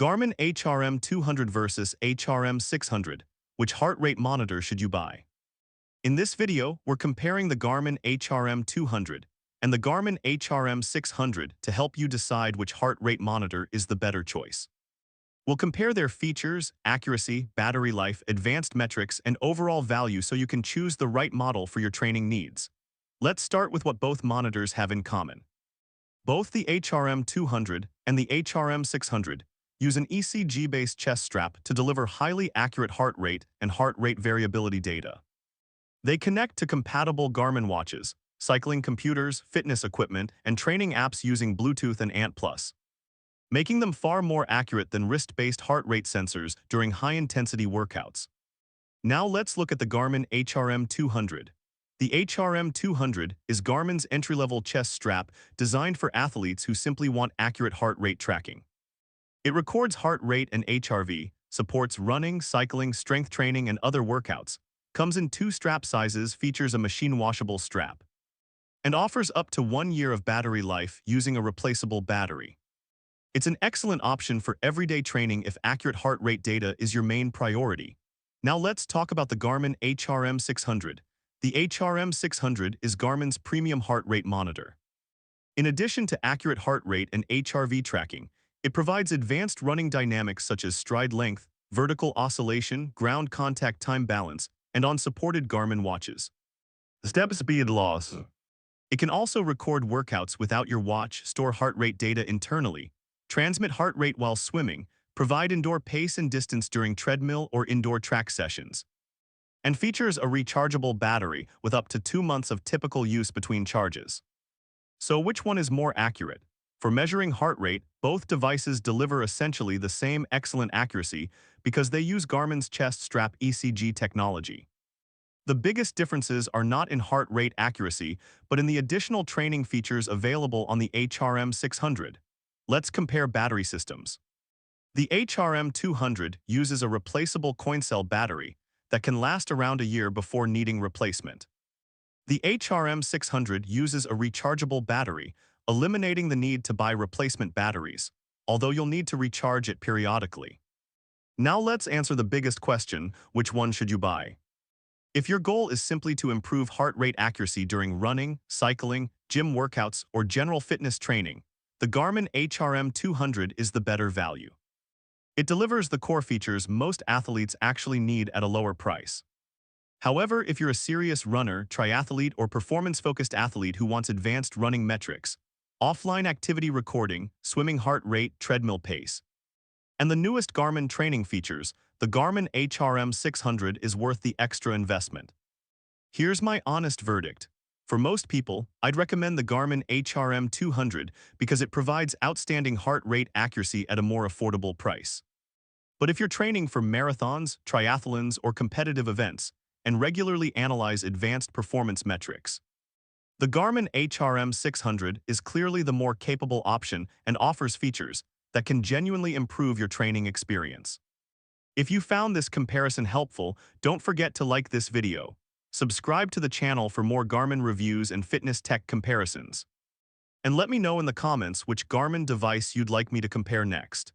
Garmin HRM 200 versus HRM 600. Which heart rate monitor should you buy? In this video, we're comparing the Garmin HRM 200 and the Garmin HRM 600 to help you decide which heart rate monitor is the better choice. We'll compare their features, accuracy, battery life, advanced metrics, and overall value so you can choose the right model for your training needs. Let's start with what both monitors have in common. Both the HRM 200 and the HRM 600 use an ECG-based chest strap to deliver highly accurate heart rate and heart rate variability data. They connect to compatible Garmin watches, cycling computers, fitness equipment, and training apps using Bluetooth and ANT+, making them far more accurate than wrist-based heart rate sensors during high-intensity workouts. Now let's look at the Garmin HRM 200. The HRM 200 is Garmin's entry-level chest strap designed for athletes who simply want accurate heart rate tracking. It records heart rate and HRV, supports running, cycling, strength training, and other workouts, comes in 2 strap sizes, features a machine-washable strap, and offers up to 1 year of battery life using a replaceable battery. It's an excellent option for everyday training if accurate heart rate data is your main priority. Now let's talk about the Garmin HRM 600. The HRM 600 is Garmin's premium heart rate monitor. In addition to accurate heart rate and HRV tracking, it provides advanced running dynamics such as stride length, vertical oscillation, ground contact time balance, and on supported Garmin watches. Step speed loss. It can also record workouts without your watch, store heart rate data internally, transmit heart rate while swimming, provide indoor pace and distance during treadmill or indoor track sessions, and features a rechargeable battery with up to 2 months of typical use between charges. So which one is more accurate? For measuring heart rate, both devices deliver essentially the same excellent accuracy because they use Garmin's chest strap ECG technology. The biggest differences are not in heart rate accuracy, but in the additional training features available on the HRM 600. Let's compare battery systems. The HRM 200 uses a replaceable coin cell battery that can last around a year before needing replacement. The HRM 600 uses a rechargeable battery, eliminating the need to buy replacement batteries, although you'll need to recharge it periodically. Now let's answer the biggest question: which one should you buy? If your goal is simply to improve heart rate accuracy during running, cycling, gym workouts, or general fitness training, the Garmin HRM 200 is the better value. It delivers the core features most athletes actually need at a lower price. However, if you're a serious runner, triathlete, or performance-focused athlete who wants advanced running metrics, offline activity recording, swimming heart rate, treadmill pace, and the newest Garmin training features, the Garmin HRM 600 is worth the extra investment. Here's my honest verdict. For most people, I'd recommend the Garmin HRM 200 because it provides outstanding heart rate accuracy at a more affordable price. But if you're training for marathons, triathlons, or competitive events, and regularly analyze advanced performance metrics, the Garmin HRM 600 is clearly the more capable option and offers features that can genuinely improve your training experience. If you found this comparison helpful, don't forget to like this video. Subscribe to the channel for more Garmin reviews and fitness tech comparisons. And let me know in the comments which Garmin device you'd like me to compare next.